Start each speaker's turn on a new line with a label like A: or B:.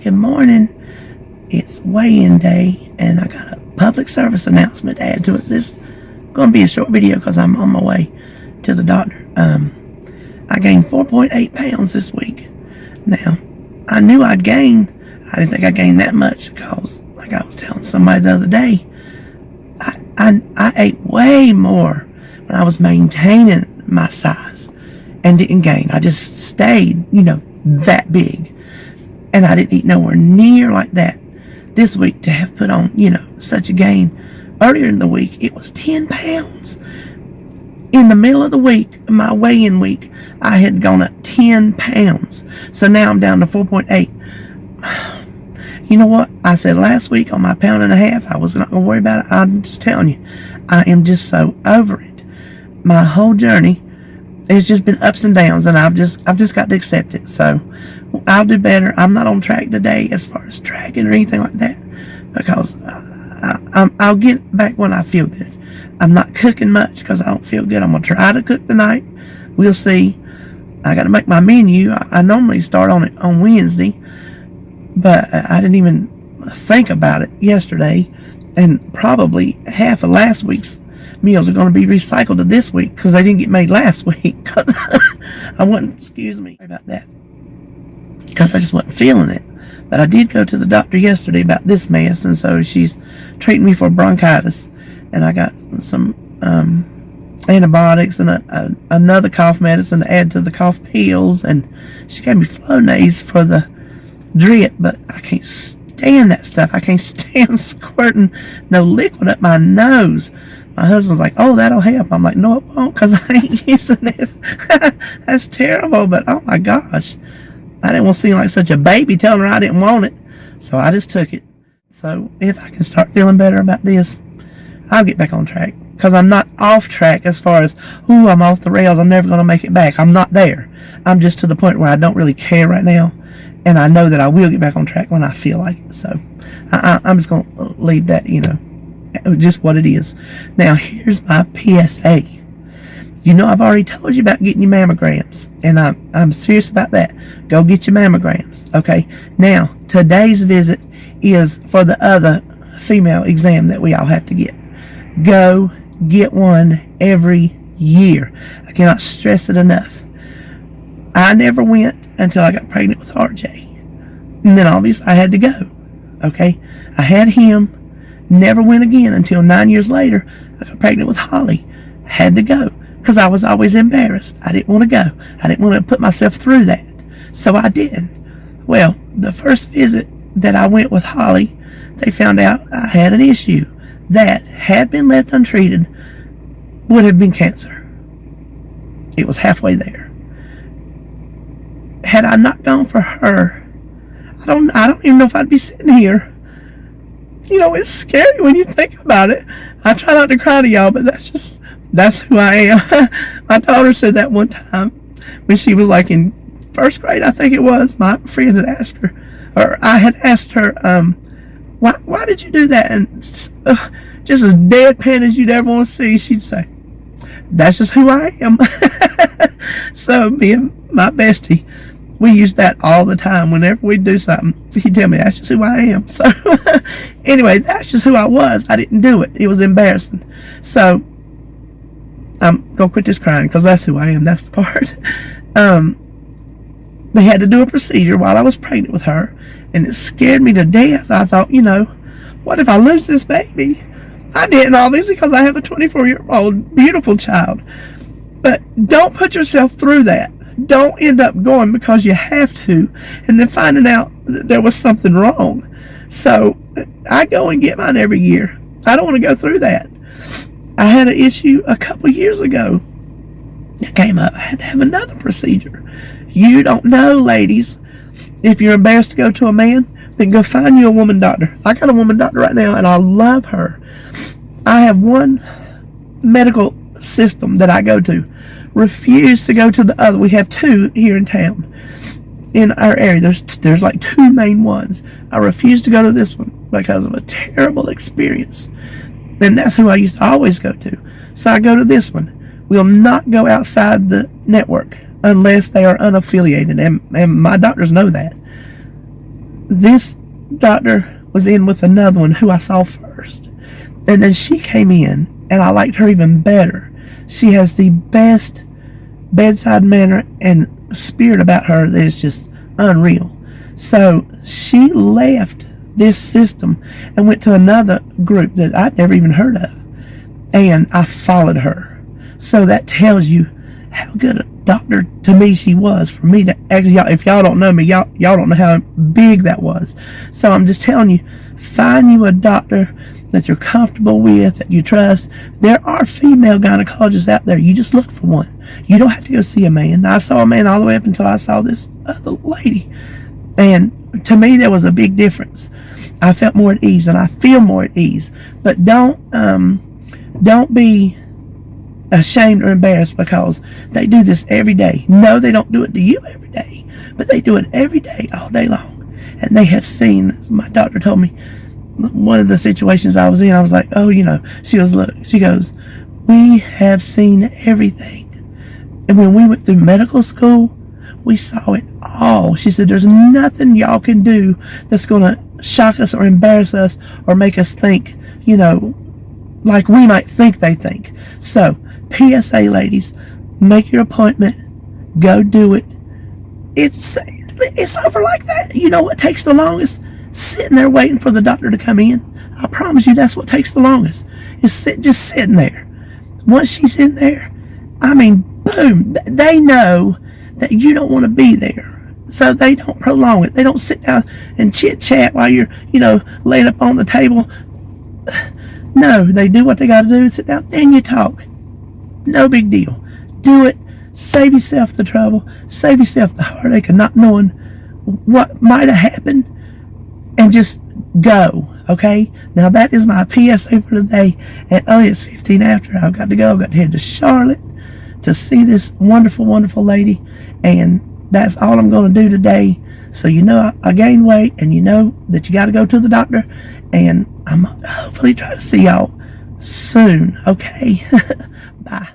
A: good morning. It's weigh-in day, and I got a public service announcement to add to it. This is going to be a short video because I'm on my way to the doctor. I gained 4.8 pounds this week. Now, I knew I'd gain. I didn't think I gained that much because, like I was telling somebody the other day, I ate way more when I was maintaining my size and didn't gain. I just stayed, that big. And I didn't eat nowhere near like that this week to have put on, such a gain. Earlier in the week, it was 10 pounds. In the middle of the week, my weigh-in week, I had gone up 10 pounds. So now I'm down to 4.8. You know what? I said last week on my pound and a half, I was not going to worry about it. I'm just telling you, I am just so over it. My whole journey, it's just been ups and downs, and I've just got to accept it. So I'll do better. I'm not on track today as far as tracking or anything like that because I'll get back when I feel good. I'm not cooking much because I don't feel good. I'm going to try to cook tonight. We'll see. I got to make my menu. I normally start on it on Wednesday, but I didn't even think about it yesterday, and probably half of last week's meals are going to be recycled to this week because they didn't get made last week because I wasn't, excuse me about that, because I just wasn't feeling it. But I did go to the doctor yesterday about this mess, and so she's treating me for bronchitis, and I got some antibiotics and another cough medicine to add to the cough pills, and she gave me Flonase for the drip, but I can't stand that stuff. I can't stand squirting no liquid up my nose. My husband's like, oh, that'll help. I'm like, no, it won't, because I ain't using this. That's terrible, but oh my gosh. I didn't want to seem like such a baby telling her I didn't want it. So I just took it. So if I can start feeling better about this, I'll get back on track. Because I'm not off track as far as, ooh, I'm off the rails, I'm never going to make it back. I'm not there. I'm just to the point where I don't really care right now. And I know that I will get back on track when I feel like it. So I'm just going to leave that, just what it is. Now, here's my PSA. I've already told you about getting your mammograms, and I'm serious about that. Go get your mammograms, okay? Now, today's visit is for the other female exam that we all have to get. Go get one every year. I cannot stress it enough. I never went until I got pregnant with RJ. And then obviously I had to go, okay? I had him. Never went again until 9 years later. I got pregnant with Holly. Had to go because I was always embarrassed. I didn't want to go. I didn't want to put myself through that. So I did. Well, the first visit that I went with Holly, they found out I had an issue that had been left untreated would have been cancer. It was halfway there. Had I not gone for her, I don't even know if I'd be sitting here. It's scary when you think about it. I try not to cry to y'all, but that's who I am. My daughter said that one time when she was like in first grade, I think it was. My friend had asked her, or I had asked her, why did you do that? And just as deadpan as you'd ever want to see, she'd say, that's just who I am. So me and my bestie, we use that all the time. Whenever we do something, he'd tell me, that's just who I am. So anyway, that's just who I was. I didn't do it. It was embarrassing. So I'm going to quit this crying because that's who I am. That's the part. They had to do a procedure while I was pregnant with her, and it scared me to death. I thought, what if I lose this baby? I didn't, obviously, because I have a 24-year-old beautiful child. But don't put yourself through that. Don't end up going because you have to and then finding out that there was something wrong. So I go and get mine every year. I don't want to go through that. I had an issue a couple years ago. It came up. I had to have another procedure. You don't know, ladies. If you're embarrassed to go to a man, then go find you a woman doctor. I got a woman doctor right now, and I love her. I have one medical system that I go to. Refuse to go to the other. We have two here in town. In our area, there's like two main ones. I refuse to go to this one because of a terrible experience. And that's who I used to always go to. So I go to this one. We'll not go outside the network unless they are unaffiliated, and my doctors know that. this doctor was in with another one who I saw first. And then she came in, and I liked her even better. She has the best bedside manner and spirit about her that is just unreal. So she left this system and went to another group that I'd never even heard of. And I followed her. So that tells you how good a doctor to me she was. For me to actually, if y'all don't know me, y'all don't know how big that was. So I'm just telling you, find you a doctor that you're comfortable with, that you trust. There are female gynecologists out there. You just look for one. You don't have to go see a man. I saw a man all the way up until I saw this other lady. And to me, there was a big difference. I felt more at ease, and I feel more at ease. But don't be ashamed or embarrassed because they do this every day. No, they don't do it to you every day, but they do it every day, all day long. And they have seen, my doctor told me, one of the situations I was in, I was like, oh, she goes, look, we have seen everything. And when we went through medical school, we saw it all. She said, there's nothing y'all can do that's going to shock us or embarrass us or make us think, like we might think they think. So, PSA ladies, make your appointment, go do it. It's over like that. You know what takes the longest? Sitting there waiting for the doctor to come in. I promise you that's what takes the longest. Is just sitting there. Once she's in there, I mean, boom, they know that you don't want to be there. So they don't prolong it. They don't sit down and chit chat while you're, laying up on the table. No, they do what they got to do, sit down, then you talk. No big deal. Do it. Save yourself the trouble. Save yourself the heartache of not knowing what might have happened. And just go, okay? Now that is my PSA for today. And it's 15 after. I've got to go. I've got to head to Charlotte to see this wonderful, wonderful lady. And that's all I'm going to do today. So I gained weight, and that you got to go to the doctor. And I'm hopefully trying to see y'all soon, okay? Bye.